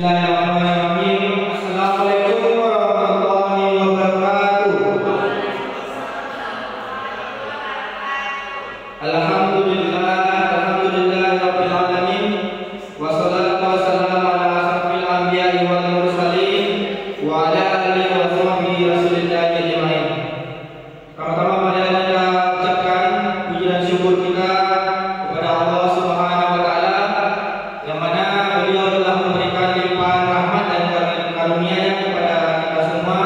Bismillahirrahmanirrahim. Assalamualaikum warahmatullahi wabarakatuh. Alhamdulillah rabbil alamin. Wassalatu wassalamu ala asrofil anbiya'i wal mursalin wa ala alihi wa sahbihi rasulillahi ajma'in. Pertama marilah kita ucapkan puji dan syukur kita kepada Allah Subhanahu wa taala yang mana beliau telah memberikan limpahan rahmat dan karunia-Nya kepada kita semua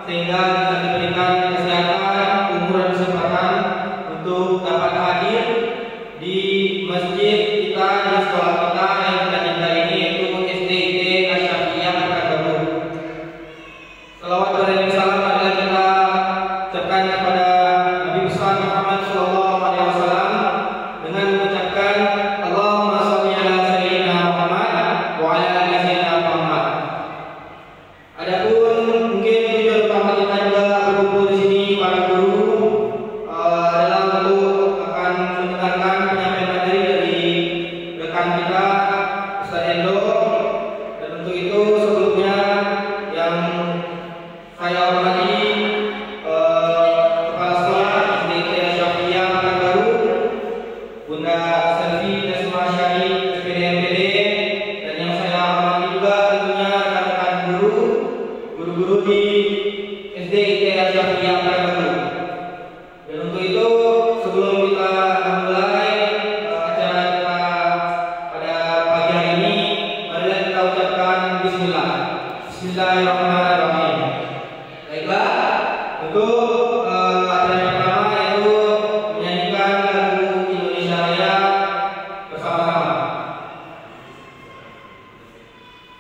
sehingga kita diberikan kesehatan, umur dan kesempatan untuk dapat hadir di masjid kita, di sekolah kita yang kita cintai ini, yaitu SDIT Asy-Syafiyah Pekanbaru. Salawat dan salam marilah kita ucapkan kepada Nabi besar Muhammad sallallahu alaihi wasallam dengan mengucapkan Allahumma shalli ala sayyidina Muhammad wa ala ali sayyidina Muhammad. Adapun mungkin tujuan utama kita juga berkumpul di sini para guru adalah untuk akan mendengarkan penyampaian materi dari rekan kita Ustaz Endo, dan untuk itu sebelumnya yang saya hormati Kepala Sekolah SDIT Asy-Syafiyah Pekanbaru, Bunda Selvi Nasma Syari SPD MPD, dan yang saya hormati juga tentunya rekan-rekan guru-guru di SDIT Asy-Syafiyah Pekanbaru. Dan untuk itu sebelum kita memulai acara kita pada pagi hari ini, marilah kita ucapkan Bismillah. Bismillahirrahmanirrahim. Baiklah, untuk acara yang pertama yaitu menyanyikan lagu Indonesia Raya bersama-sama.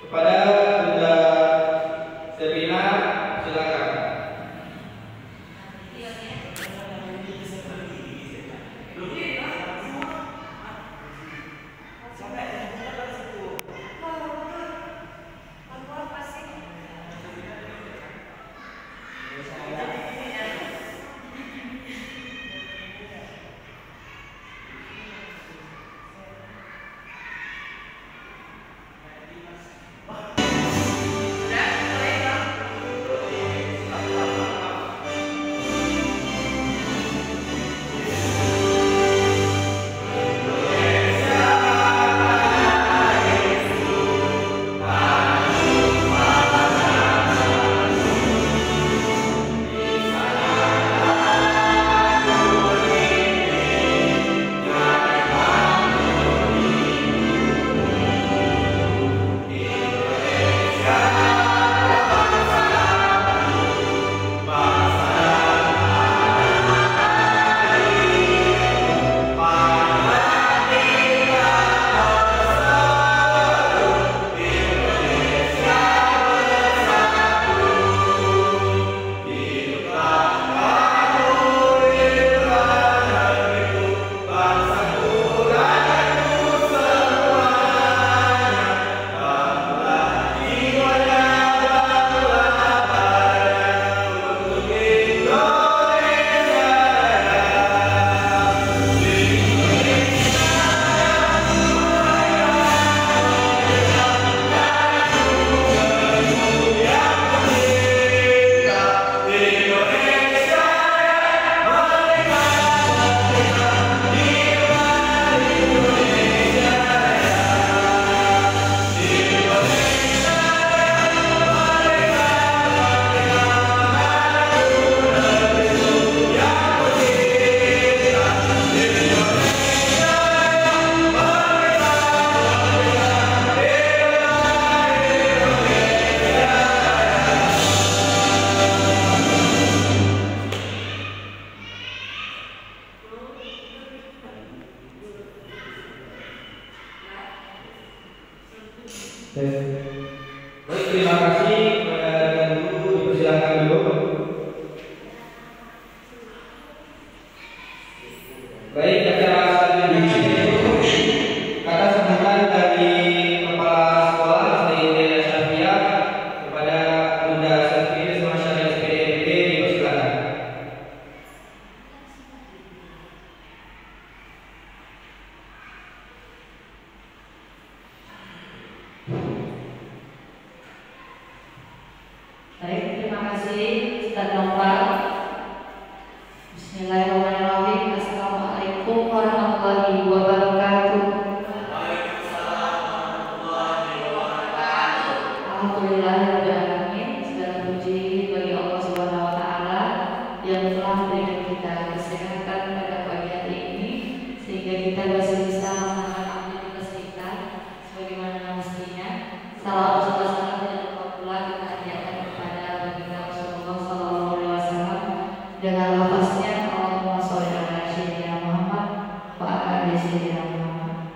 Kepada Bunda Sabrina, silakan. Baik, terima kasih kepada rekan guru, dipersilakan dulu. Baik, acara selanjutnya yaitu kata sambutan dari Kepala Sekolah SDIT Asy-Syafiyah kepada Bunda Selvi Nasma Syari SPD MPD, dipersilakan. Terima kasih Ustaz Novel. Bismillahirrahmanirrahim. Assalamualaikum warahmatullahi wabarakatuh. Alhamdulillahirrahmanirrahim. Segala puji bagi Allah Subhanahu wa Ta'ala yang telah memberikan kita kesehatan pada pagi hari ini sehingga kita masih bisa melakukan aktivitas kita sebagaimana mestinya. Salam serta salam dan lupa pula kita hadiahkan kepada baginda Rasulullah Sallallahu Alaihi Wasallam dengan lafaznya Allahumma sholli ala sayyidina Muhammad wa ala ali sayyidina Muhammad.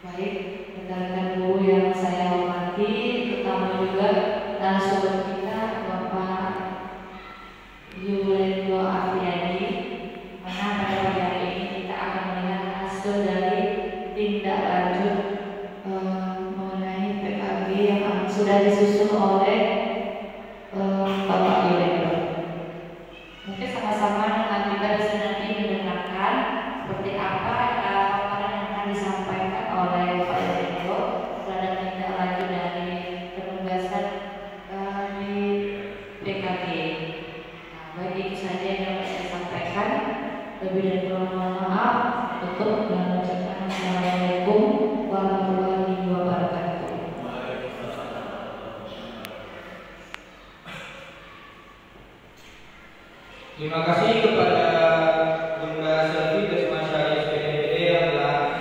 Baik, rekan-rekan guru yang saya hormati, terutama juga narasumber kita Bapak Yulendo Afriyadi, mana pada pagi hari ini kita akan melihat hasil dari tindak lanjut mengenai PKB yang sudah disusun oleh Bapak Yulendo. Mungkin sama-sama dengan kita bisa nanti mendengarkan seperti apa paparan yang akan disampaikan oleh Pak Yulendo terhadap tindak lanjut dari penugasan di PKB. Nah, baik itu saja yang dapat saya sampaikan. Lebih dari kurang mohon maaf. Tutup dengan ucapan Assalamualaikum warahmatullahi wabarakatuh. Terima kasih kepada Bunda Selvi Desma Syarif PDPD yang telah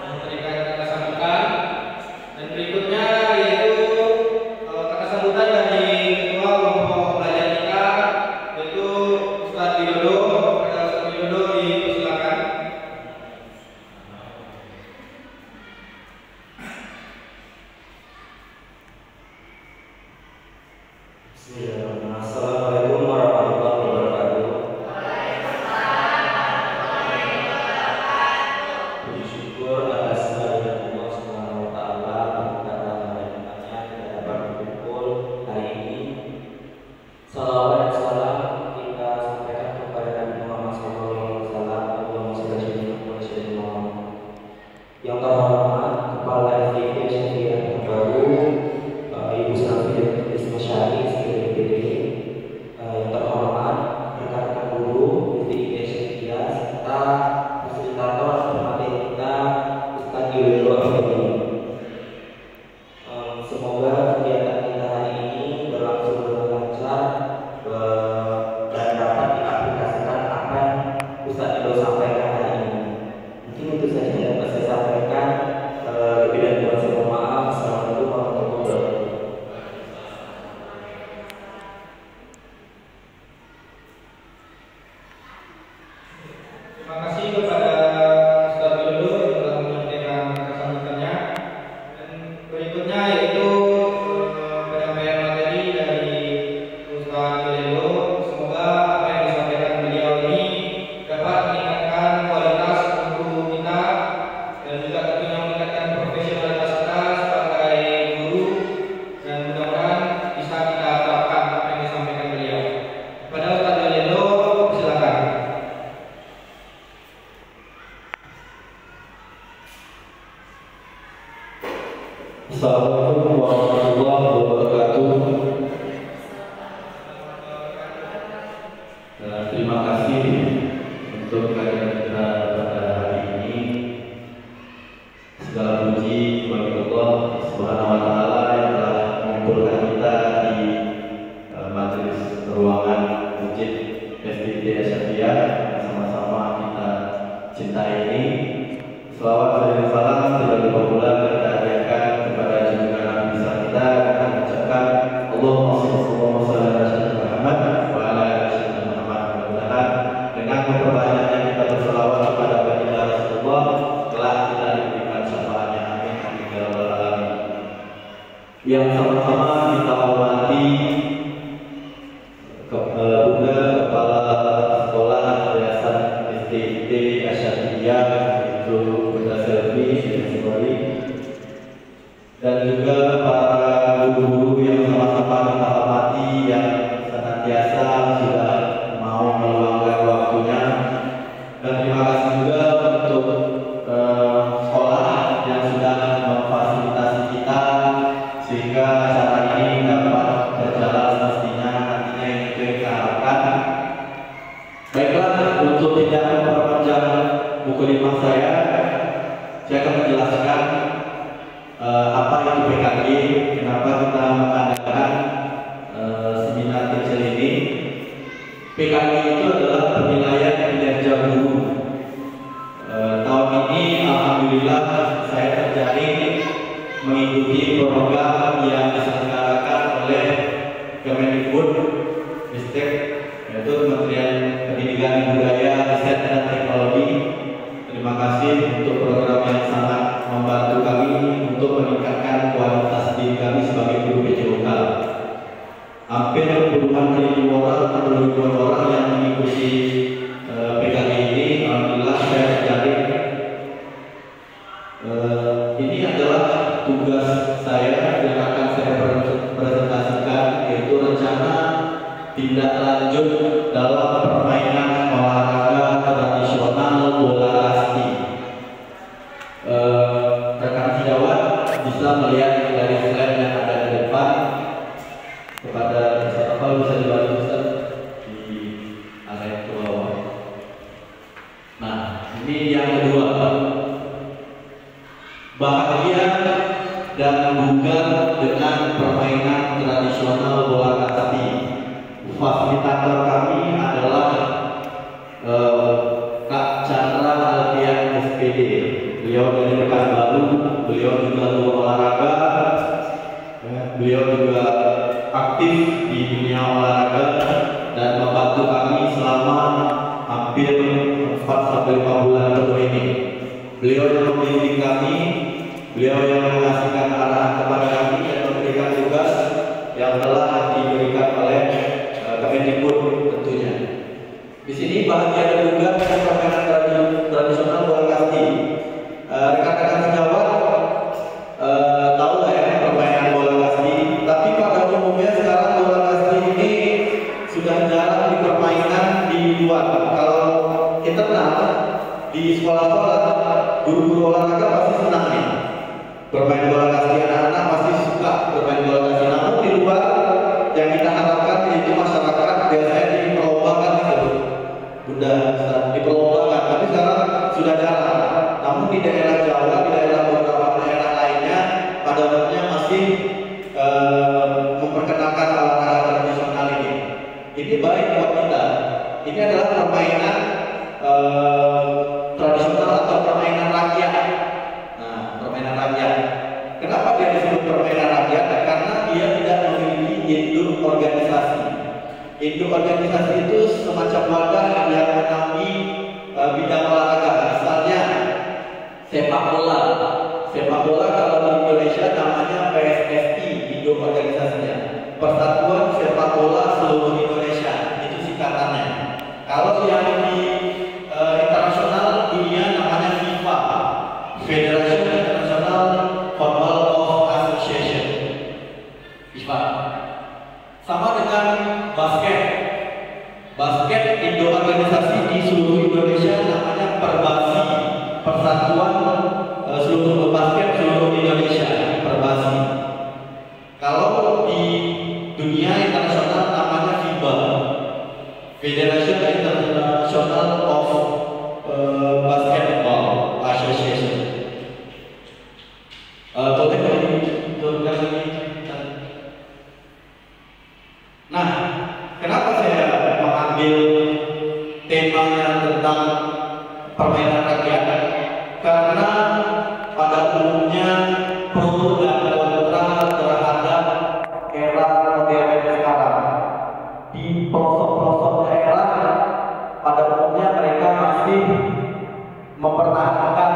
memberikan kata sambutan, dan berikutnya yaitu kata sambutan dari Ketua Kelompok Belajar kita yaitu Ustadz Widodo. Kepada Ustadz Widodo dipersilakan. Bismillahirrahmanirrahim. Assalamualaikum warahmatullahi wabarakatuh. Puji syukur atas kehadiran Allah Subhanahu wa Ta'ala karena rahmatnya kita dapat berkumpul hari ini. Salawat dan salam kita sampaikan kepada Nabi Muhammad SAW. Allahumma shalli ala sayyidina Muhammad. Yang terhormat Kepala FIP Syariah terbaru Ibu Selvi Desma Syarif PDPD, yang terhormat rekan-rekan guru FIP Syariah serta fasilitator materi kita Ustadz Yulendo Afriyadi. Semoga kegiatan kita hari ini berlangsung dengan lancar dan dapat diaplikasikan apa yang Ustadz Yulendo sampaikan hari ini. Mungkin itu saja yang dapat saya sampaikan. Lebih dari kurang saya mohon maaf. Assalamualaikum warahmatullahi wabarakatuh. Terima kasih kepada Ustadz Widodo yang telah menyampaikan kata sambutannya. Dan berikutnya yaitu penyampaian materi dari Ustadz Widodo. Semoga apa yang disampaikan beliau ini dapat meningkatkan kualitas guru kita dan juga tentunya meningkatkan profesionalitas kita sebagai guru, dan mudah-mudahan bisa kita terapkan apa yang disampaikan beliau. Kepada Ustadz Widodo, silakan. Assalamualaikum warahmatullahi wabarakatuh. Terima kasih untuk kehadiran kita pada hari ini. Segala puji bagi Allah Subhanahu wa Ta'ala yang telah mengumpulkan kita di majelis ruangan Masjid FIP Syariah yang sama-sama kita cintai ini. Selawat dan salam tidak lupa pula kita hadiahkan kepada junjungan Nabi besar kita dengan mengucapkan Allahumma sholli ala sayyidina Muhammad wa ala ali sayyidina Muhammad. Mudah-mudahan dengan memperbanyaknya kita berselawat kepada baginda Rasulullah telah kita diberikan syafaatnya. Amin ya rabbal alamin. Yang sama-sama kita hormati Bunda Kepala Sekolah Yayasan STIT Asyadiyah itu Bunda Selvi dan juga para guru-guru yang sama-sama kita hormati yang senantiasa sudah mau meluangkan waktunya, dan terima kasih juga untuk sekolah yang sudah memfasilitasi kita sehingga acara ini dapat berjalan Apa itu PKG? Kenapa kita mengadakan seminar kecil ini? PKG itu adalah penilaian kinerja guru. Tahun ini alhamdulillah saya terjaring mengikuti program yang diselenggarakan oleh Kemendikbud Ristek, yaitu Kementerian Pendidikan dan Budaya, Riset dan Teknologi. Terima kasih untuk program yang sangat membantu kami untuk meningkatkan kualitas diri kami sebagai guru PJ lokal. Hampir puluhan ribuan orang yang mengikuti PKG ini. Alhamdulillah saya terjaring. Ini adalah tugas saya yang akan saya presentasikan, yaitu rencana tindak lanjut dalam permainan olahraga tradisional bola kasti. Rekan sejawat bisa melihat dari slide yang ada di depan. Kepada siapa bisa dibantu Ustaz di area ke bawah. Nah, ini yang kedua. Bahagia dan bugar dengan permainan tradisional bola kasti. Fasilitator kami adalah Kak Chandra Alfian SPD. Beliau dari Pekanbaru, beliau juga guru olahraga, beliau juga aktif di dunia olahraga dan membantu kami selama hampir 4-5 bulan penuh ini. Beliau yang membimbing kami, beliau yang mengasihkan arahan kepada kami dan memberikan tugas yang telah diberikan oleh Kemendikbud tentunya. Di sini bahagia dan juga permainan tradisional bola kasti. Rekan-rekan sejawat tahu lah ya permainan bola kasti. Tapi pada umumnya sekarang bola kasti ini sudah jarang dipermainkan di luar. Kalau internal di sekolah-sekolah, guru-guru olahraga pasti senang nih bermain bola kasti. Anak-anak pasti suka bermain bola kasti. Namun di luar yang kita harapkan yaitu masyarakat biasanya diperlombakan gitu, Bunda, diperlombakan. Tapi sekarang sudah jarang. Namun di daerah Jawa, di daerah beberapa daerah lainnya, pada umumnya masih memperkenalkan olahraga tradisional ini. Ini baik buat kita. Ini adalah permainan tradisional atau permainan rakyat. Nah, permainan rakyat. Kenapa dia disebut permainan rakyat? Karena dia tidak memiliki induk organisasi. Induk organisasi itu semacam wadah yang menaungi bidang olahraga. Misalnya sepak bola. Sepak bola kalau di Indonesia namanya PSSI, induk organisasinya. Persatuan Sepak Bola Seluruh Indonesia, itu singkatannya. Kalau yang di internasional dunia namanya FIFA, Federation International Football of Association, FIFA. Sama dengan basket. Basket induk organisasi di seluruh Indonesia namanya Perbasi, Persatuan Seluruh Basket Seluruh Indonesia, Perbasi. Kalau di dunia internasional namanya FIBA, Federation International of Basketball Association. Boleh diturunkan lagi? Nah, kenapa saya mengambil temanya tentang permainan rakyat? Karena pada umumnya pro dan kontra terhadap era modern sekarang. Di pelosok-pelosok daerah, pada umumnya mereka masih mempertahankan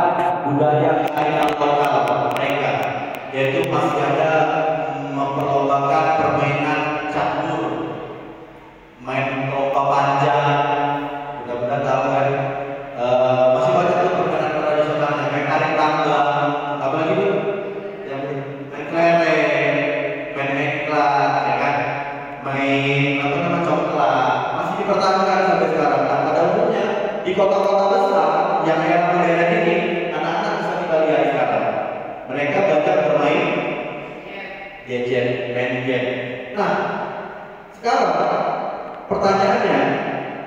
budaya kearifan lokal mereka, yaitu masih ada memperlombakan permainan catur, main lomba panjang, mudah-mudahan tahu kan. Masih banyak tuh permainan tradisionalnya, main tarik tangga, apalagi tuh yang main kelereng, main eklat, ya kan, main apa namanya coklat, masih dipertahankan sampai sekarang. Nah, pada umumnya di kota-kota besar yang era modern ini, anak-anak bisa kita lihat sekarang, mereka banyak bermain gadget, main game. Nah, sekarang pertanyaannya,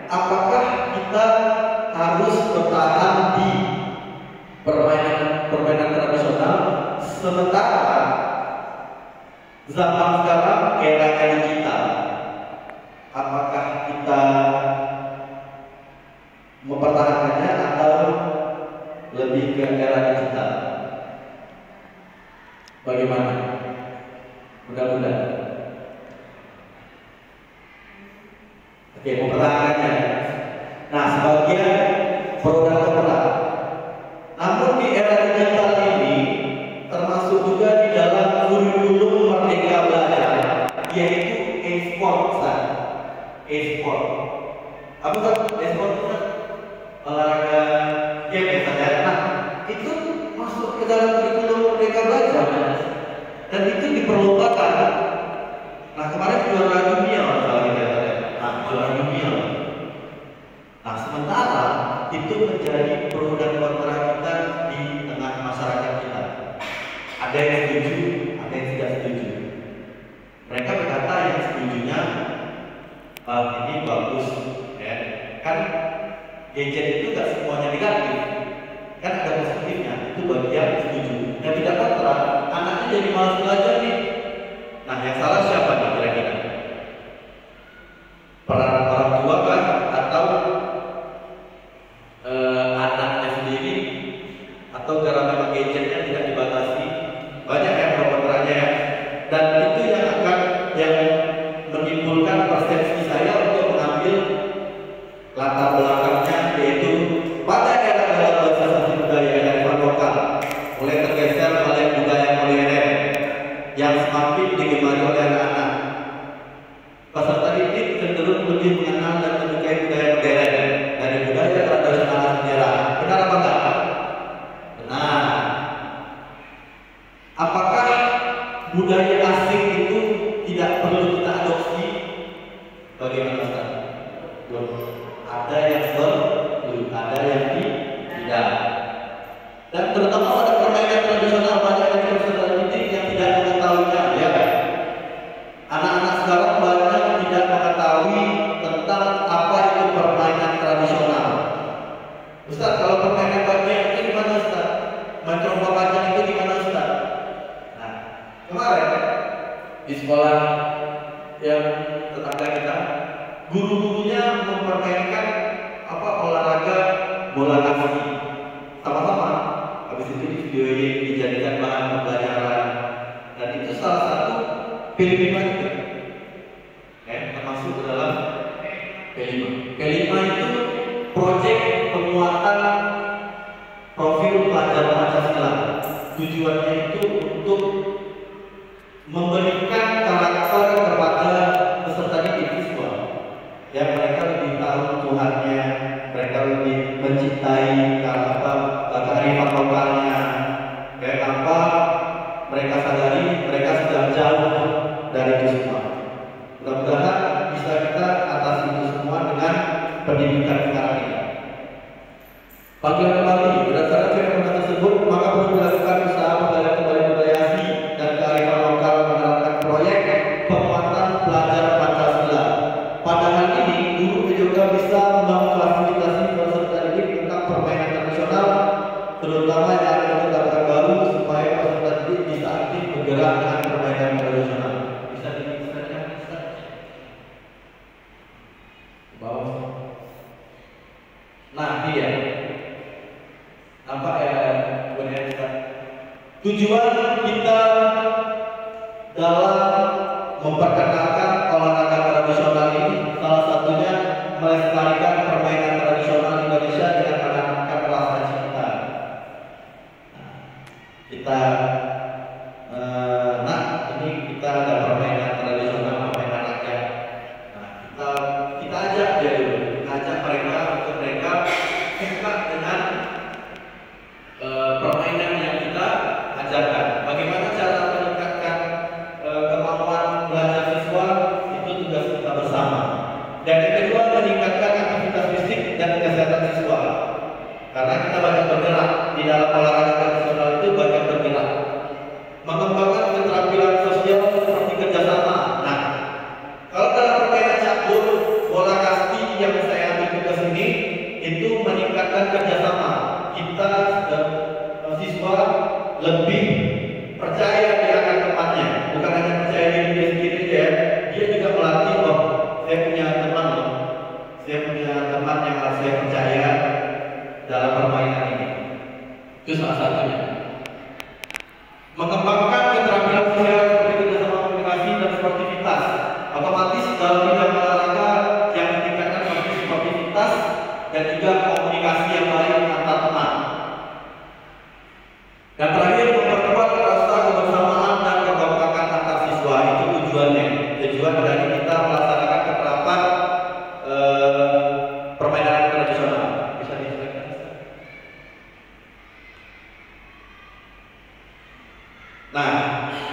apakah kita harus bertahan di permainan tradisional sementara Zaman sekarang era digital, apakah kita mempertahankannya atau lebih ke era digital? Bagaimana? Mudah-mudahan. Oke, mempertahankannya. Nah, sebagian pro dan kontra. Namun di era digital ini termasuk juga di dalam kurikulum Merdeka Belajar, yaitu e-sport. E-sport. Apa Ustaz? E-sport itu olahraga game misalnya. Nah, itu masuk ke dalam kurikulum Merdeka Belajar dan itu diperlukan. Nah, kemarin juara dunia kalau kita lihat. Nah, juara dunia. Nah, sementara itu menjadi pro dan kontra kita di tengah masyarakat kita. Ada yang setuju, ada yang tidak setuju. Mereka berkata yang setujunya ini bagus, ya. Kan gadget itu gak semuanya negatif, kan ada positifnya. Itu bagi yang setuju. Yang tidak kontra, anaknya jadi malas belajar nih. Nah, yang salah siapa nih kira-kira? Peran orang tua kan atau anaknya sendiri, atau karena memang gadgetnya tidak dibatasi? Banyak yang pro kontranya ya. Dan itu yang menimbulkan persepsi saya untuk mengambil latar belakangnya, yaitu pada era globalisasi budaya kearifan lokal mulai tergeser oleh budaya modern yang semakin digemari oleh anak-anak. Peserta didik cenderung lebih mengenal dan menyukai budaya modern dari budaya tradisional sejarah. Benar apa enggak? Benar. Apakah budaya asing itu tidak perlu kita adopsi? Bagaimana Ustaz? Ada yang perlu, ada yang tidak. Dan terutama pada permainan tradisional banyak dari peserta didik yang tidak mengetahuinya, ya kan? Anak-anak sekarang banyak tidak mengetahui tentang apa itu permainan tradisional. Ustaz, kalau permainan bagian itu gimana Ustaz? Main terompah panjang itu gimana Ustaz? Nah, kemarin di sekolah yang tetangga kita, guru-gurunya mempermainkan olahraga bola kaki sama-sama. Habis itu di video ini dijadikan bahan pembelajaran, dan itu salah satu P5 juga, termasuk ke dalam P5. P5 itu proyek penguatan profil pelajar Pancasila. Tujuannya itu untuk memberikan karakter kepada peserta didik siswa, yang mereka lebih tahu Tuhannya, mereka lebih mencintai kearifan lokalnya. Kayak apa mereka sadari mereka sudah jauh dari itu semua. Mudah-mudahan bisa kita atasi itu semua dengan pendidikan sekarang ini. Panggilan kembali berdasarkan fenomena tersebut, maka perlu dilakukan usaha menggalian kembali budaya asli dan kearifan lokal menerapkan proyek penguatan belajar Pancasila. Pada hal ini, guru juga bisa memfasilitasi peserta didik tentang permainan tradisional, terutama yang ada pendekatan baru, supaya peserta didik bisa aktif bergerak dengan permainan tradisional. Bisa dijelaskan Ustaz? Bawah. Nah, dia nampak ya, kemudian tujuan kita dalam memperkenalkan olahraga tradisional ini salah satunya melestarikan permainan tradisional Indonesia dengan menanamkan rasa cinta. Kita ini kita ada permainan tradisional, permainan rakyat. Nah, kita ajak dia dulu, kita ajak mereka untuk mereka suka dengan permainan yang kita ajarkan. Bagaimana cara meningkatkan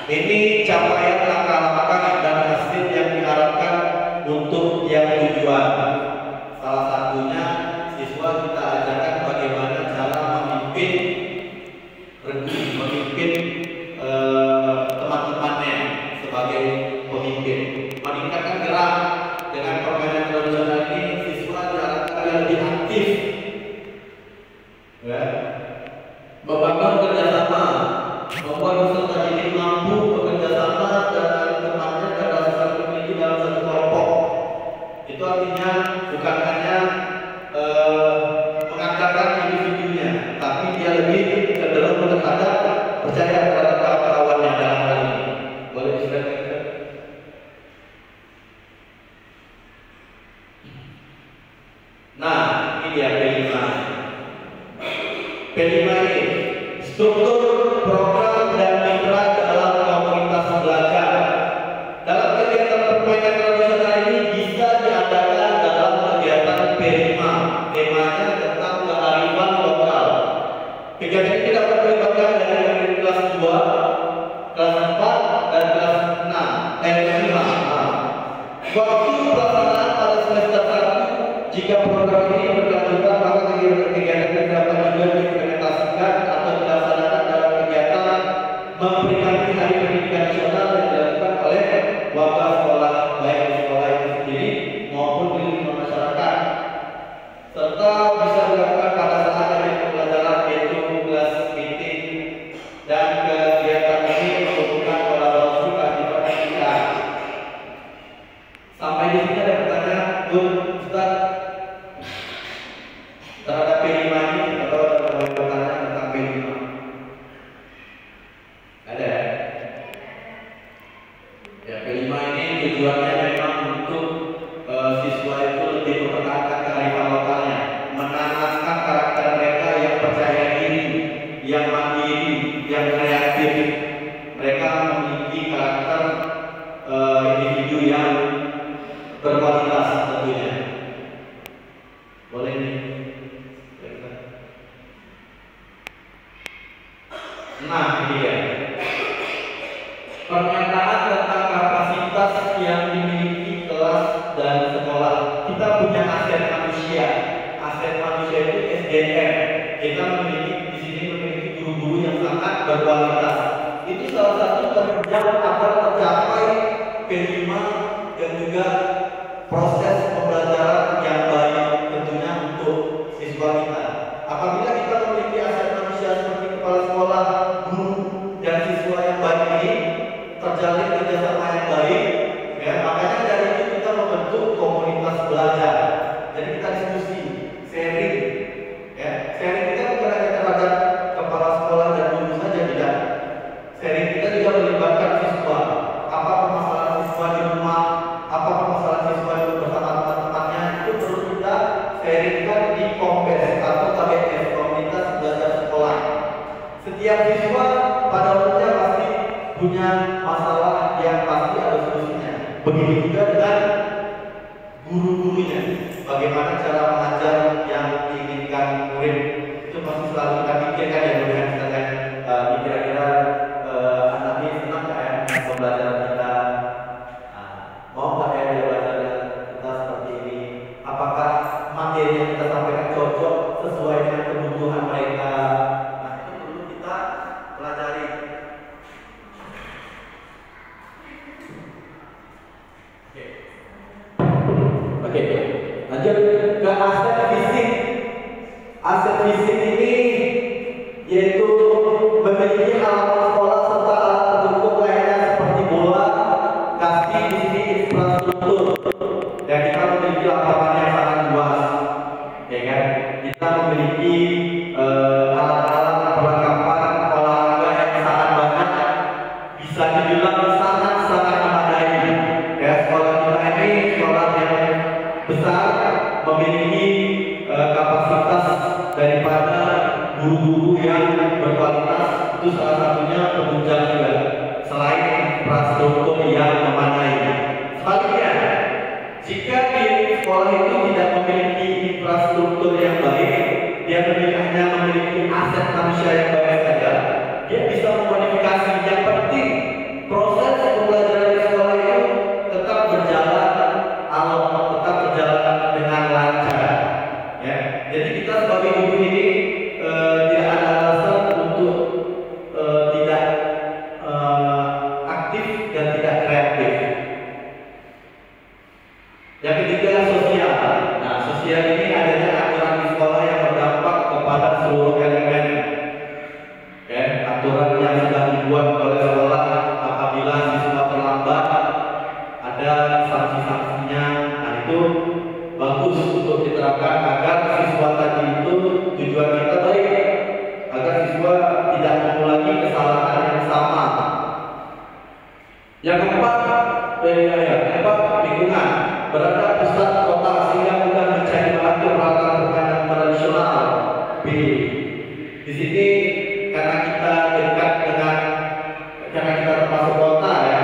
Ini capaian langkah-langkah dan hasil yang diharapkan untuk yang tujuan. Salah satunya siswa kita ajarkan bagaimana cara memimpin teman-temannya sebagai pemimpin, meningkatkan gerak. Dengan permainan tradisional ini siswa diharapkan lebih aktif, ya, membangun kerjasama, membuat peserta didik mampu bekerja sama dengan temannya dalam satu memiliki dalam satu kelompok. Itu artinya bukan hanya mengatakan individunya, tapi dia lebih cenderung terhadap percaya terhadap kawan-kawannya dalam hal ini. Boleh disilakan. Nah, ini dia P5. P5 ini struktur program dan mitra dalam komunitas belajar. Dalam kegiatan permainan tradisional ini bisa diadakan dalam kegiatan P5. Temanya tentang kearifan lokal. Kegiatan ini dapat melibatkan dari kelas 2, kelas 4, dan kelas 5. Waktu pelaksanaan pada semester 1, jika program ini berkelanjutan maka kegiatan dapat juga diimplementasikan atau dilaksanakan dalam kegiatan memperingati Hari Pendidikan Nasional yang dilakukan oleh wakil sekolah, baik di sekolah itu sendiri maupun di lingkungan masyarakat, serta bisa dilakukan pada saat dari pembelajaran yaitu kelas meeting, dan kegiatan ini membutuhkan kolaborasi kearifan lokal. Sampai di sini ada pertanyaan, Ustaz, terhadap P5 ini atau ada pertanyaan tentang P5? Ada? Ya, P5 ini tujuannya memang untuk siswa itu lebih mempertahankan kearifan lokalnya, menanamkan karakter mereka yang percaya diri, yang mandiri, yang kreatif. Mereka memiliki karakter individu yang berkualitas tentunya. Boleh nih. Nah, ini dia pernyataan tentang kapasitas yang dimiliki kelas dan sekolah. Kita punya aset manusia. Aset manusia itu SDM. Kita memiliki di sini memiliki guru-guru yang sangat berkualitas. Itu salah satu penunjang agar tercapai P5 dan juga proses pembelajaran yang baik tentunya untuk siswa kita. Apabila kita memiliki aset manusia seperti kepala sekolah, guru, dan siswa yang baik ini, terjalin kerjasama yang baik, ya, makanya dari itu kita membentuk komunitas belajar. Jadi kita diskusi, sharing, ya, sharing kita bukan hanya terhadap kepala sekolah dan guru saja, tidak. Sharing kita juga melibatkan siswa. Apa permasalahan siswa di rumah, apa permasalahan siswa itu bersama teman-temannya, itu perlu kita sharingkan di KOMPES atau KBS, komunitas belajar sekolah. Setiap siswa pada umumnya pasti punya masalah yang pasti ada solusinya. Begitu juga dengan guru-gurunya. Bagaimana cara mengajar yang diinginkan murid, itu pasti selalu kita pikirkan ya, mudah-mudahan kita kan kira-kira anak ini senang nggak ya dengan pembelajaran kita, mau nggak ya dia belajar kita seperti ini, apakah materi yang kita sampaikan cocok sesuai dengan kebutuhan mereka. Nah, itu perlu kita pelajari. Oke, lanjut ke aset fisik. Aset fisik ini yaitu memiliki alat sekolah serta alat pendukung lainnya seperti bola, kaki, di sini infrastruktur. Dan kita memiliki lapangan yang sangat luas, ya kan? Kita memiliki alat-alat perlengkapan olahraga yang sangat banyak, bisa dibilang sangat-sangat memadai. Ya, sekolah kita ini sekolah yang besar, memiliki kapasitas daripada guru-guru yang berkualitas. Itu salah satunya penunjang juga, selain infrastruktur yang memadai. Sebaliknya, jika di sekolah itu tidak memiliki infrastruktur yang baik, dia hanya memiliki aset manusia yang baik saja, dia bisa memodifikasi. Yang penting Yang keempat, lingkungan. Berada pusat kota sehingga mudah mencari bahan peralatan permainan tradisional. B. Di sini karena kita termasuk kota ya,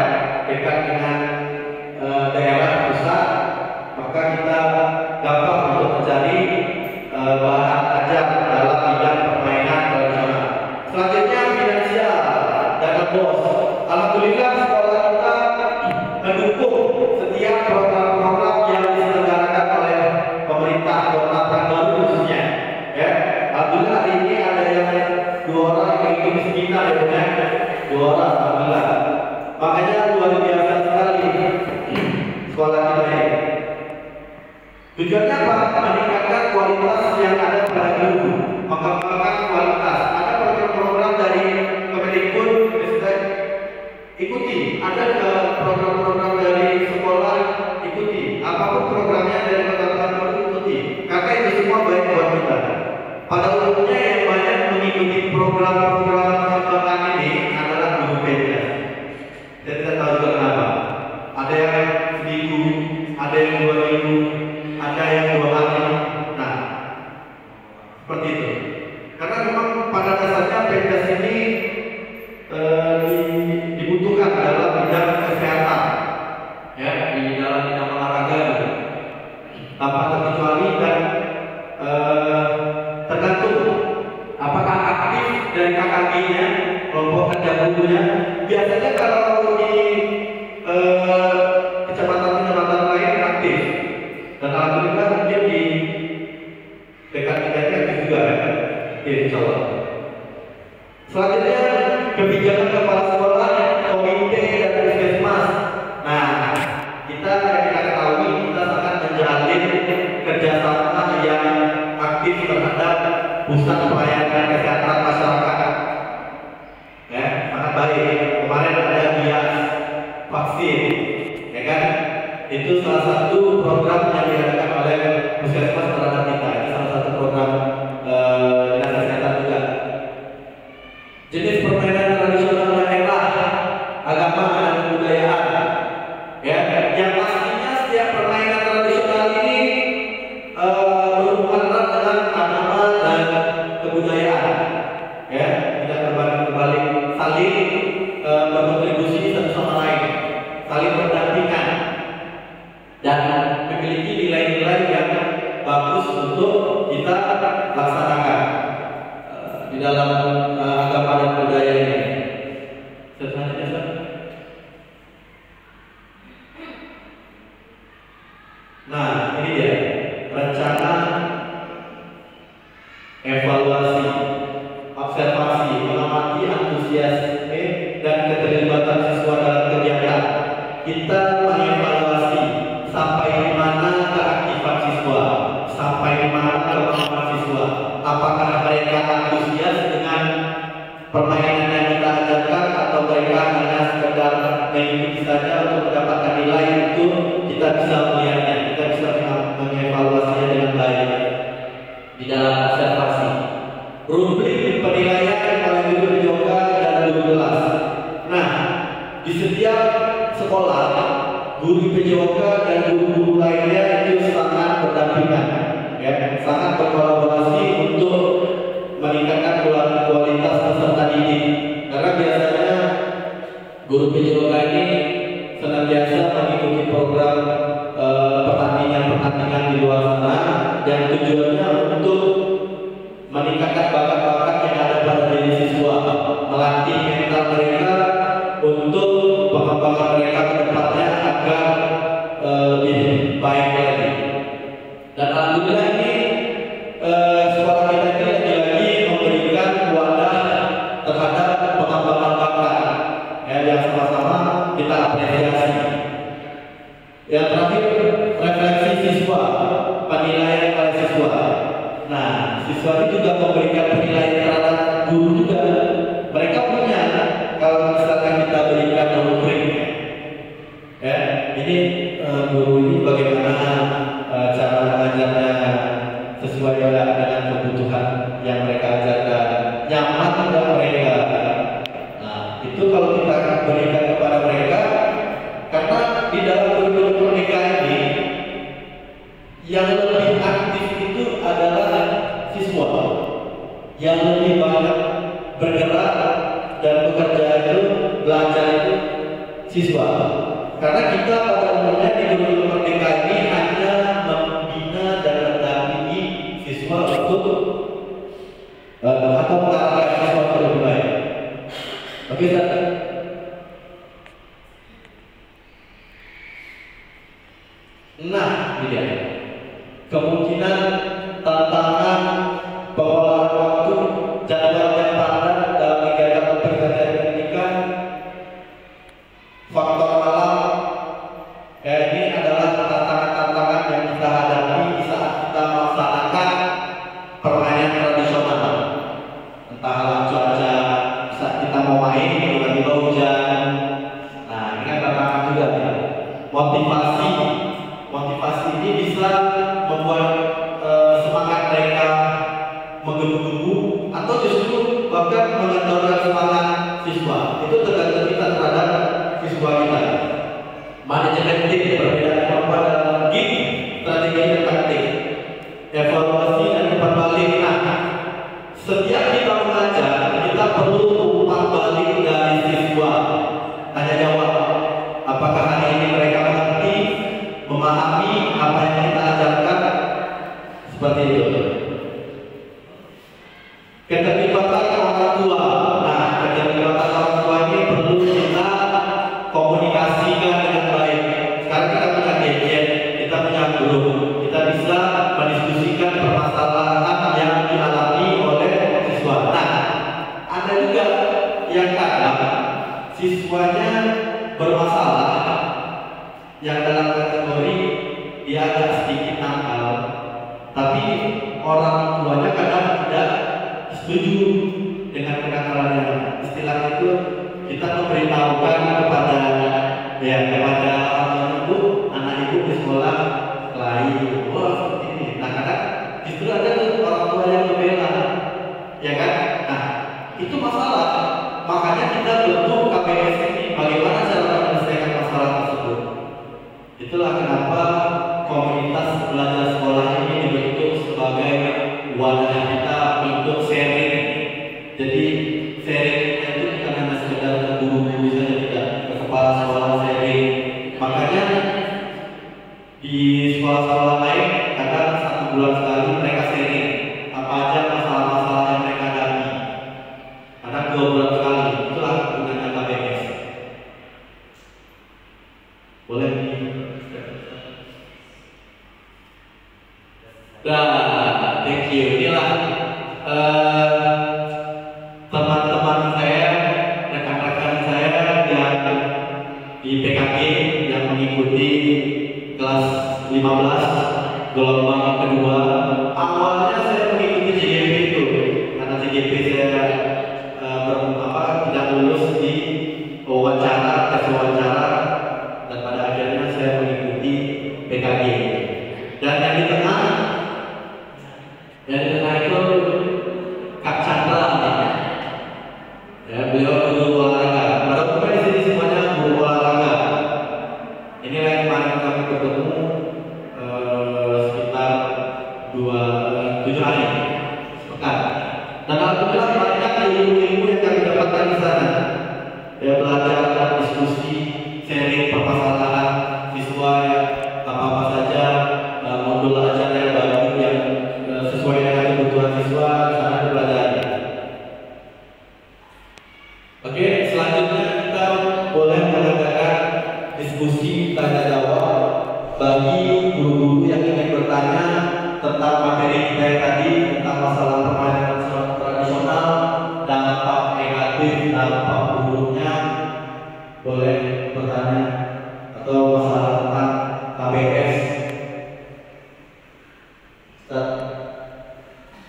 dekat dengan daerah pusat, maka kita gampang untuk mencari bahan ajar dalam bidang permainan tradisional. Selanjutnya finansial, dana bos. Alhamdulillah sekolah kita mendukung setiap program-program yang diselenggarakan oleh pemerintah Kota Pekanbaru khususnya. Ya, alhamdulillah hari ini ada yang 2 orang yang ikut seminar ya, 2 orang alhamdulillah. Makanya luar biasa sekali sekolah kita ini. Tujuannya apa? Meningkatkan kualitas yang ada pada guru, mengembangkan kualitas. Ada program-program dari Kemendikbud, ikuti. Ada program-program dari sekolah, ikuti. Apapun programnya dari Kota Pekanbaru, ikuti. Karena itu semua baik buat kita. Pada umumnya yang banyak mengikuti program-program pengembangan ini adalah guru PNS. Saya tidak tahu juga kenapa. Ada yang seminggu, ada yang 2 minggu, ada yang 2 hari. Nah, seperti itu. Karena memang pada dasarnya PNS ini dibutuhkan dalam bidang kesehatan, ya, di dalam bidang olahraga gitu. Tanpa terkecuali dan tergantung apakah aktif dari KKG-nya, kelompok kerja gurunya. Biasanya kalau di kecamatan-kecamatan lain aktif, dan alhamdulillah mungkin di dekat kita ini aktif juga ya, insya Allah. Selanjutnya kebijakan kepala sekolah, komite dan puskesmas. Nah, kita ketahui kita sangat menjalin kerjasama yang aktif terhadap pusat pelayanan kesehatan masyarakat. Ya, sangat baik. Kemarin ada bias vaksin, ya kan? Itu salah satu program yang diadakan oleh puskesmas terhadap kita. Ini salah satu program dinas kesehatan juga. Jenis permainan tradisional daerah, agama dan kebudayaan. Ya, yang pastinya setiap permainan tradisional ini berhubungan erat dengan agama dan kebudayaan. Ya, tidak berbalik, saling berkontribusi satu sama lain, saling berdampingan, dan memiliki nilai-nilai yang bagus untuk kita laksanakan di dalam agama dan budaya ini. Selanjutnya, nah ini dia rencana evaluasi, observasi, mengamati antusiasme dan keterlibatan siswa dalam kegiatan. Kita mengevaluasi sampai di mana keaktifan siswa, sampai di mana kemampuan siswa. Apakah mereka antusias dengan permainan yang kita ajarkan atau mereka hanya sekedar mengikuti saja untuk mendapatkan nilai. Itu kita bisa melihatnya, kita bisa mengevaluasinya dengan baik di dalam observasi. Rubrik penilaian oleh guru PJOK dan guru kelas. Nah, di setiap sekolah guru PJOK dan guru-guru lainnya itu sangat berdampingan, ya, sangat berkolaborasi untuk meningkatkan kualitas peserta didik. Karena biasanya guru PJOK ini senantiasa mengikuti program pertandingan-pertandingan di luar sana, dan tujuannya untuk meningkatkan bakat-bakat yang ada pada diri siswa, melatih mental mereka untuk pengembangan mereka ke depannya agar lebih baik lagi. Dan alhamdulillah ini sekolah kita ini lagi-lagi memberikan wadah terhadap pengembangan bakat, ya, yang sama-sama kita apresiasi. Yang terakhir, refleksi siswa, penilaian oleh siswa. Nah, siswa ini juga memberikan penilaian terhadap guru juga. Mereka punya, kalau misalkan kita berikan rubrik, ya, ini guru ini bagaimana cara mengajarnya sesuai dengan kebutuhan yang mereka ajarkan, nyaman tidak mereka. Nah, itu kalau kita berikan kepada mereka, siswa. Karena kita pada umumnya di Guru Merdeka ini hanya membina dan mendampingi siswa untuk atau mengarahkan siswa untuk lebih baik. Oke, Ustaz. Nah, ini dia. Kemungkinan tantangan pengelolaan waktu, jadwal yang padat dalam kegiatan pergantian pendidikan, faktor alam, ini adalah tantangan-tantangan yang kita hadapi saat kita melaksanakan permainan tradisional. Entahlah cuaca, saat kita mau main tiba-tiba hujan. Nah, ini kan tantangan juga ya. Motivasi ini bisa membuat semangat mereka menggebu-gebu atau justru bahkan mengendorkan semangat siswa. Itu tergantung kita terhadap siswa kita. Manajemen tim, perbedaan kemampuan dalam gig, strategi dan taktik, evaluasi dan umpan balik. Nah, setiap kita mengajar, kita perlu umpan balik dari siswa. Tanya jawab, apakah hari ini mereka mengerti, memahami apa yang kita ajarkan, seperti itu. Keterlibatan orang tua. Nah, keterlibatan orang tua ini perlu kita komunikasikan dengan baik. Sekarang kita punya gadget, kita punya grup, kita bisa mendiskusikan permasalahan yang dialami oleh siswa. Nah, ada juga yang kadang siswanya bermasalah, yang dalam kategori dia agak sedikit nakal, tapi orang tuanya kadang tidak setuju dengan kenakalannya. Istilah itu kita memberitahukan kepada orang tua ibu, anak ibu di sekolah lain. Oh, seperti ini. Nah, kadang justru ada tuh orang tua yang membela, ya kan? Nah, itu masalah. Makanya kita bentuk KPS ini, bagaimana cara menyelesaikan masalah tersebut. Itulah kenapa komunitas belajar sekolah ini dibentuk sebagai wadah kita untuk sharing. Jadi sharing itu bukan hanya sekedar ke guru-guru saja, tidak, ke kepala sekolah sharing. Makanya di sekolah-sekolah lain kadang 1 bulan sekali mereka sharing apa aja masalah-masalah yang mereka hadapi. Kadang 2 bulan sekali. Itulah gunanya KPS. Boleh di Nah, thank you. Inilah teman-teman saya, rekan-rekan saya yang di PKG yang mengikuti kelas 15 gelombang kedua. Awalnya saya mengikuti JGP itu karena JGP saya tidak lulus di tes wawancara, dan pada akhirnya saya mengikuti PKG. Dan yang di tengah itu Kak Chandra, ya, beliau guru olahraga. Pada umumnya di sini semuanya guru olahraga. Ini yang kemarin kami bertemu sekitar 7 hari sepekan. Dan alhamdulillah banyak ilmu-ilmu yang kami dapatkan di sana. Ya, belajar diskusi, sharing permasalahan siswa yang apa saja, modul acara yang baru yang sesuai dengan kebutuhan siswa, sana dipelajari. Oke, selanjutnya kita boleh mengadakan diskusi tanya jawab bagi guru-guru yang ingin bertanya tentang materi kita tadi, tentang masalah permainan tradisional, dampak negatif, dampak buruknya. Boleh bertanya atau masalah tentang KPS. Ustaz,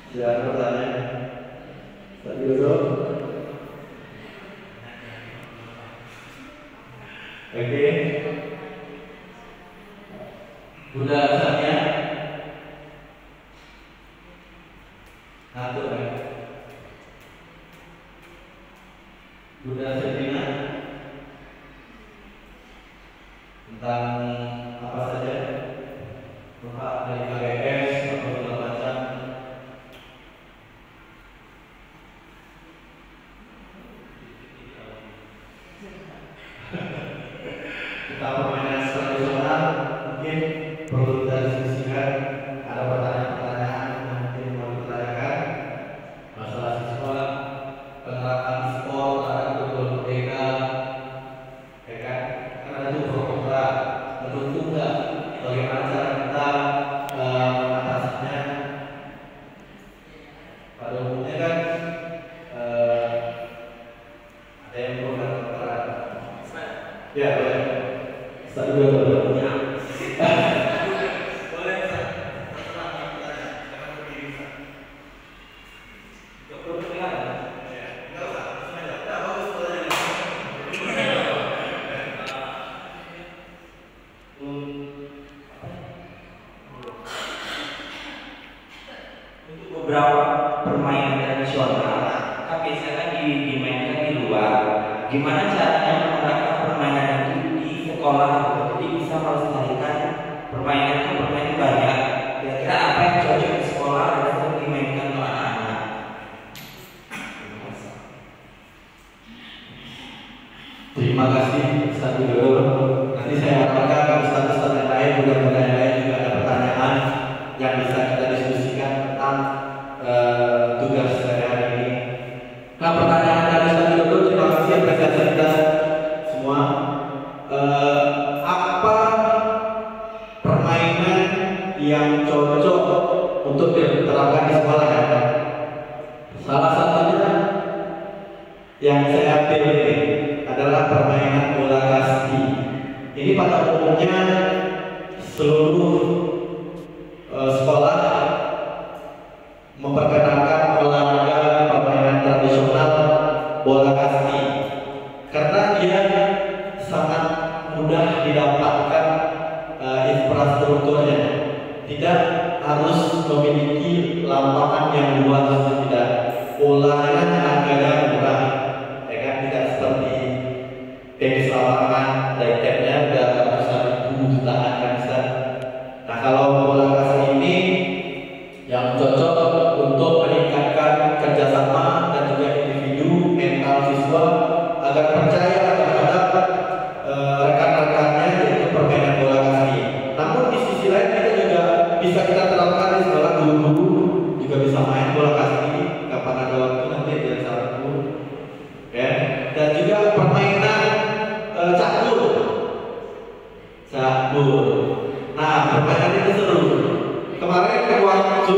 silakan bertanya. Ustaz Yusuf. Oke. Bunda Sania. Satu ya. Bunda Serina. Tentang apa saja? Manfaat dari KPS atau segala macam. tentang permainan tradisional mungkin perlu kita diskusikan. Ada pertanyaan-pertanyaan yang mungkin mau ditanyakan masalah siswa, penerapan sport, ada betul merdeka, ya kan? Karena itu pro kontra, mendukung nggak? Bagaimana cara kita mengatasinya? Pada umumnya kan ada yang pro dan kontra. Ya, boleh. Satu dua boleh. Beberapa permainan tradisional kan biasanya dimainkan di luar. Gimana caranya menerapkan permainan itu di sekolah? Jadi bisa melestarikan permainan banyak. Kira-kira apa yang cocok di sekolah dan sering dimainkan oleh anak-anak? Terima kasih Ustaz Widodo. Nanti saya harapkan Ustaz-Ustaz yang lain, mudah-mudahan yang lain juga ada pertanyaan yang bisa kita diskusikan tentang tugas hari ini. Nah, pertanyaan dari Ustaz Widodo, terima kasih atas kita semua. Apa permainan yang cocok untuk diterapkan di sekolah ya? Salah satunya yang saya pilih adalah permainan bola kasti. Ini pada umumnya seluruh sekolah memperkenalkan olahraga permainan tradisional bola kasti karena dia sangat mudah didapatkan infrastrukturnya, tidak harus memiliki lapangan yang luas, tidak, bolanya harganya murah, ya kan, tidak seperti tenis lapangan, raketnya udah ratusan ribu, jutaan kan Ustaz. Nah, kalau bola kasti ini yang cocok untuk meningkatkan kerjasama dan juga individu, mental siswa agar percaya terhadap rekan-rekannya, yaitu permainan bola kasti. Namun di sisi lain kita bisa terapkan di sekolah, guru-guru juga bisa main bola kasti kapan ada waktu nanti dia saranku, ya. Dan juga permainan catur. Nah, permainan itu seru. Kemarin waktu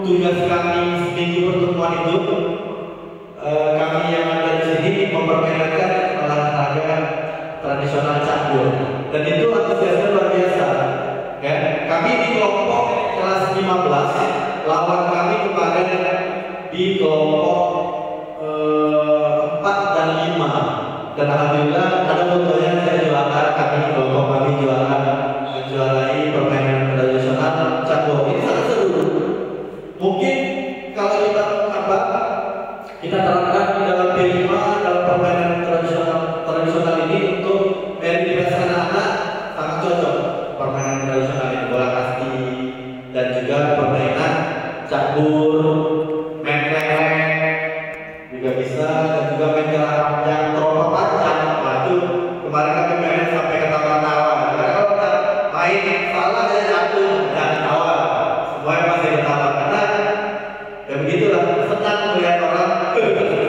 tugas kami seminggu pertemuan itu, kami yang ada di sini mempermainkan olahraga tradisional catur, dan itu antusiasnya luar biasa. Ya, kami di kelompok kelas 15, lawan kami kemarin di kelompok 4 dan 5, dan alhamdulillah ada fotonya, saya juara, kelompok kami juara, menjuarai permainan tradisional catur. Ini sangat seru. Mungkin kalau kita terapkan di dalam P5, dalam permainan tradisional ini untuk mengedukasi anak-anak, sangat cocok permainan tradisional ini, bola kasti dan juga permainan catur, main kelek juga bisa, dan juga main yang terlalu panjang. Nah, itu kemarin kami main sampai ketawa-tawa. Karena kalau kita main salah ya jatuh dan ketawa, semuanya masih ketawa karena ya begitulah, senang melihat orang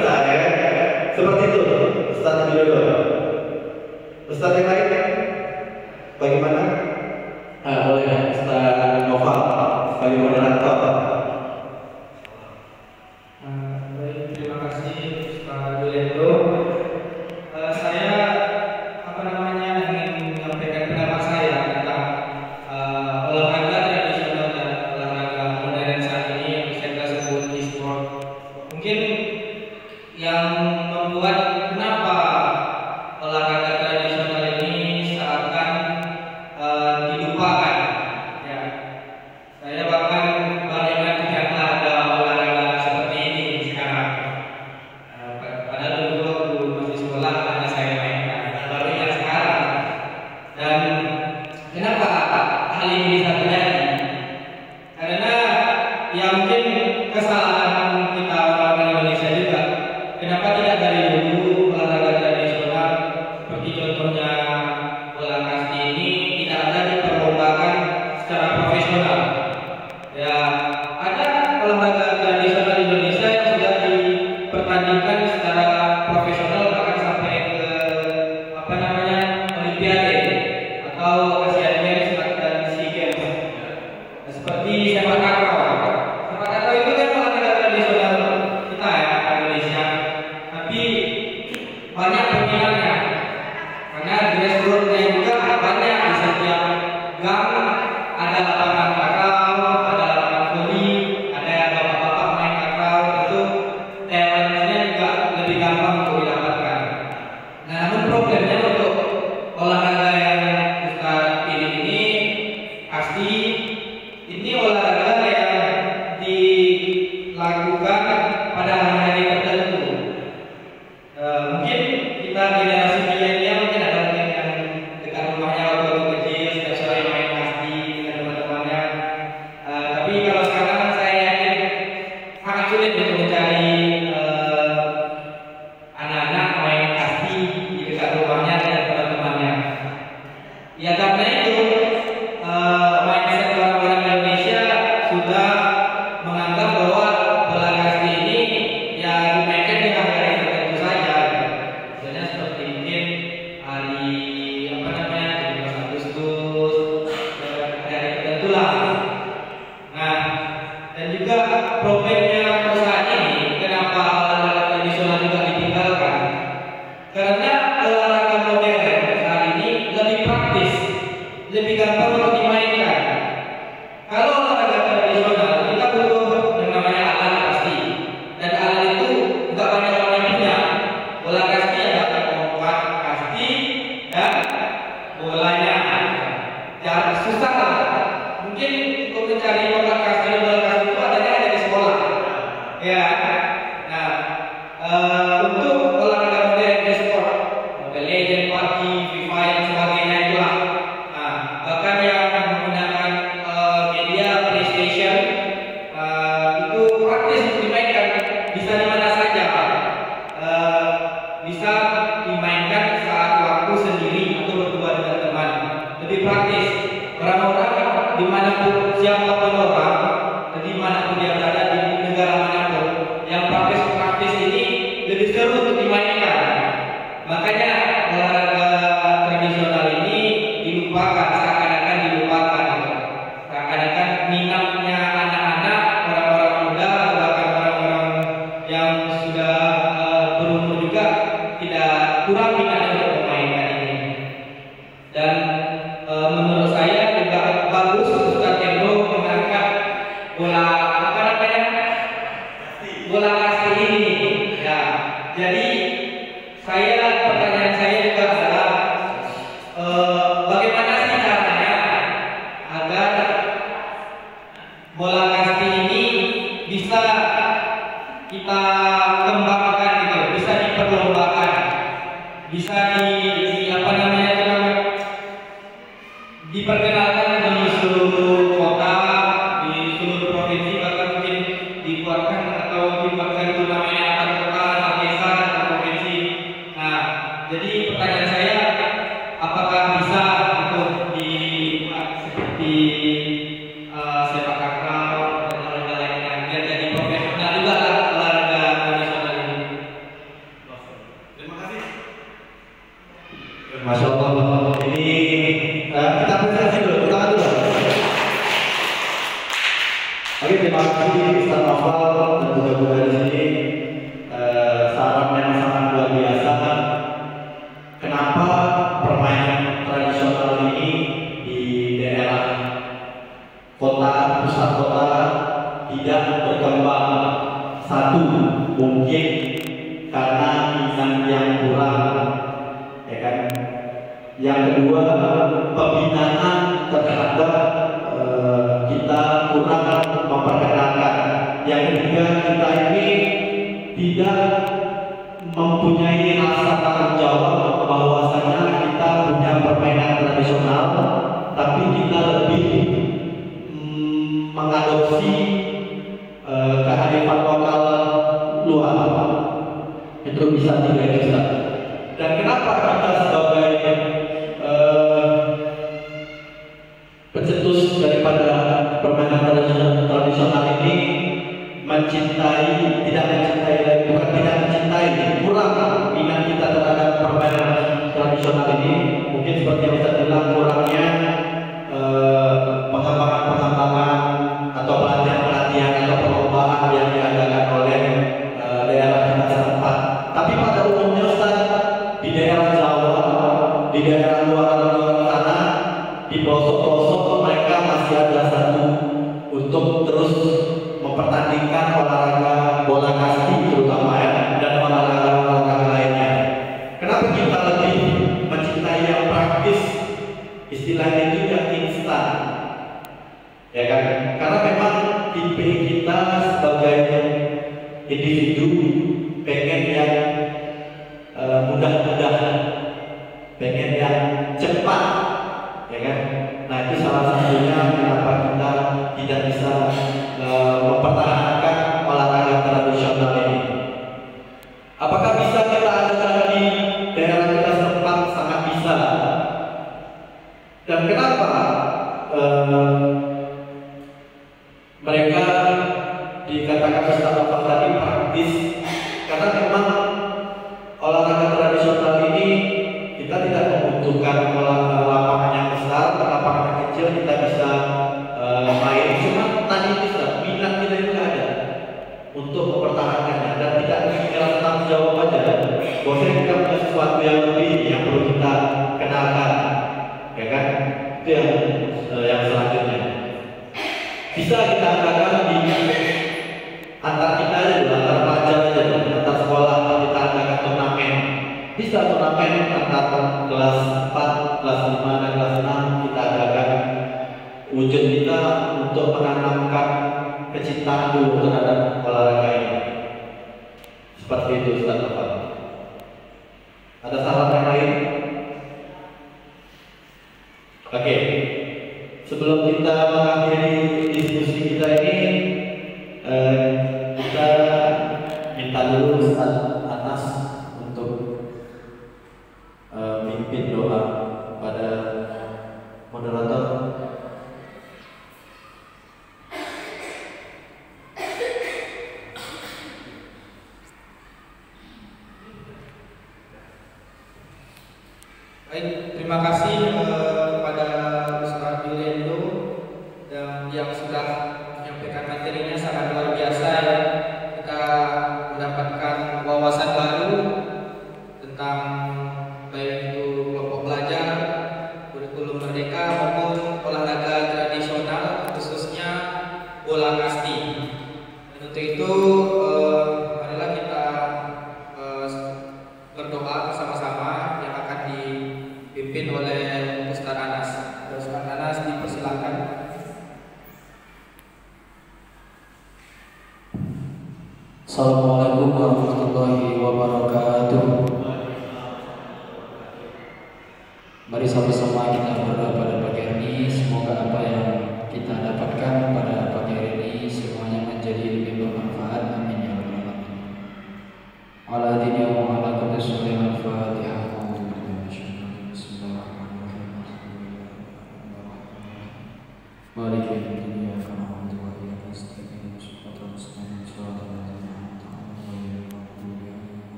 nah, ya. Seperti itu Ustaz Widodo. Ustaz yang lain bagaimana? Boleh Ustaz Noval sebagai moderator. Baik, terima kasih Pak Widodo. Saya ingin menyampaikan pendapat saya tentang olahraga tradisional dan olahraga modern saat ini yang bisa kita sebut e-sport. Mungkin yang membuat kenapa olahraga tradisional ini seakan dilupakan, ya. Saya bahkan balik Olimpiade atau Asian Games dan SEA Games. Nah, seperti sepak takraw. Sepak takraw itu kan olahraga tradisional kita ya, Indonesia. Tapi banyak peminatnya. Karena grassroots-nya juga banyak di setiap gang ada lapangan takraw, ada lapangan voli, ada bapak-bapak main takraw, itu talentnya juga lebih gampang untuk didapatkan. Nah, namun problemnya untuk olahraga yang kita pilih ini pasti ini olahraga yang dilakukan pada hari-hari tertentu. Mungkin kita generasi milenial mungkin ada mungkin yang dekat rumahnya waktu kecil setiap sore main kasti dengan teman-temannya. Tapi kalau sekarang saya yakin sangat sulit untuk mencari anak-anak main kasti di dekat rumahnya dengan teman-temannya. Ya karena itu mindset orang-orang Indonesia sudah menganggap bahwa bola kasti ini ya dimainkan di hari-hari tertentu saja. Misalnya seperti mungkin hari 17 Agustus, hari-hari tertentu lah. Nah, dan juga problemnya perusahaan ini, kenapa olahraga tradisional juga ditinggalkan? Karena olahraga modern saat ini lebih praktis, lebih gampang untuk dimainkan. Kalau olahraga tradisional kita butuh yang namanya alat pasti, dan alat itu nggak banyak orang yang punya. Bola kasti ada kompak kasti dan bolanya. Jangan susah lah. Mungkin untuk mencari kompak kasti dan bola kasti itu adanya hanya di sekolah. Ya. Nah, untuk olahraga modern e-sport, Mobile Legends, PUBG, Free Fire dan sebagainya itulah. Nah, bahkan yang menggunakan media PlayStation itu praktis untuk dimainkan, bisa di mana saja, bisa dimainkan saat waktu sendiri atau berdua dengan teman. Lebih praktis. Orang-orang dimanapun siapapun orang, dimanapun dia berada di negara manapun, yang praktis ini lebih seru untuk dimainkan. Makanya olahraga tradisional ini dilupakan, seakan-akan dilupakan. Seakan-akan minatnya anak-anak, orang-orang muda, bahkan orang-orang yang sudah berumur juga tidak kurang minat untuk memainkan ini. Dan menurut saya juga bagus Ustaz Endo mengangkat bola bola kasti ini. Ya, jadi pertanyaan saya juga adalah bagaimana sih caranya agar bola kasti ini bisa kita kembangkan gitu, bisa diperlombakan, bisa diperkenalkan di seluruh kota, di seluruh provinsi, bahkan mungkin dibuatkan turnamen antar kota, antar desa, antar provinsi. Nah, jadi pertanyaan saya, apakah bisa untuk dibuat seperti sepak takraw dan olahraga lainnya, biar jadi profesional juga lah olahraga tradisional ini. Terima kasih. Masya Allah. Ini kita apresiasi dulu, kita dulu. Oke, terima kasih Ustaz Novel dan juga di sini. Saran yang sangat luar biasa. Kenapa permainan tradisional ini di daerah kota, pusat kota tidak berkembang? Satu, mungkin karena minat yang kurang, ya kan? Yang kedua, pembinaan terhadap kita kurang memperkenalkan. Yang ketiga, kita ini tidak mempunyai rasa tanggung jawab bahwasanya kita punya permainan tradisional, tapi kita lebih mengadopsi kearifan lokal luar. Itu bisa tidak. Dan kenapa kita sebagai pencetus daripada permainan tradisional ini kurang minat kita terhadap permainan tradisional ini? Mungkin seperti luar sana, di pelosok-pelosok mereka masih ada satu untuk terus mempertandingkan olahraga bola kasti terutama ya, dan olahraga lainnya. Kenapa kita lebih mencintai yang praktis, istilahnya itu yang instan, ya kan? Karena memang tipe kita sebagai individu pengen yang mudah-mudahan, pengen yang cepat, ya kan? Nah itu salah satunya kenapa kita tidak bisa mempertahankan olahraga tradisional ini. Apakah bisa kita adakan di daerah kita setempat? Sangat bisa. Dan kenapa mereka dikatakan Ustaz tadi praktis? Karena memang olahraga tradisional ini kita tidak membutuhkan lapangan yang besar, lapangan yang kecil kita bisa main. Cuma tadi itu minat kita itu ada untuk mempertahankannya dan tidak menyerah tanggung jawab aja. Bahwasanya kita punya sesuatu yang lebih yang perlu kita kenalkan, ya kan? Itu yang selanjutnya. Bisa kita adakan di antar kita aja dulu, antar pelajar aja dulu, antar sekolah kita adakan turnamen. Bisa turnamen antar kelas 4, kelas 5, dan kelas 6 kita adakan. Wujud kita untuk menanamkan kecintaan dulu terhadap olahraga ini. Seperti itu Ustaz Bapak. Ada saran yang lain? Oke. Sebelum kita mengakhiri diskusi kita ini, kita minta dulu Ustaz Anas untuk mimpin doa pada moderator. Baik, terima kasih kepada Ustaz Yurendo yang sudah menyampaikan materinya sangat luar biasa ya. Kita mendapatkan wawasan baru tentang baik itu kelompok belajar, kurikulum merdeka maupun olahraga tradisional khususnya bola kasti. Dan untuk itu marilah kita berdoa bersama-sama yang akan dipimpin oleh Ustaz Anas. Ustaz Anas dipersilakan. Assalamualaikum warahmatullahi wabarakatuh. Mari sama-sama kita berdoa pada pagi hari ini. Semoga apa yang kita dapatkan pada pagi hari ini semuanya menjadi lebih bermanfaat. Amin ya rabbal alamin. Ala dini wa ala qadri al-Fatihah. Mari kita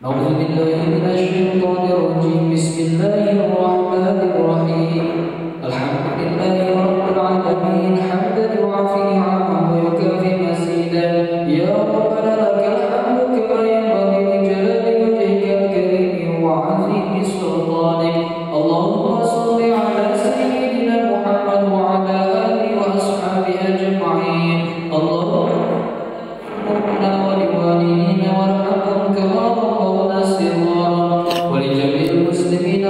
أعوذ بالله من الشيطان الرجيم بسم الله الرحمن الرحيم الحمد لله رب العالمين حمدا يوافي نعمه ويكافي مزيدا يا ربنا لك الحمد كما ينبغي لجلال وجهك الكريم وعظيم سلطانك اللهم صل على سيدنا محمد وعلى آله وأصحابه أجمعين اللهم ربنا ولوالدينا وارحمهم كما ربونا صغارا ولجميع المسلمين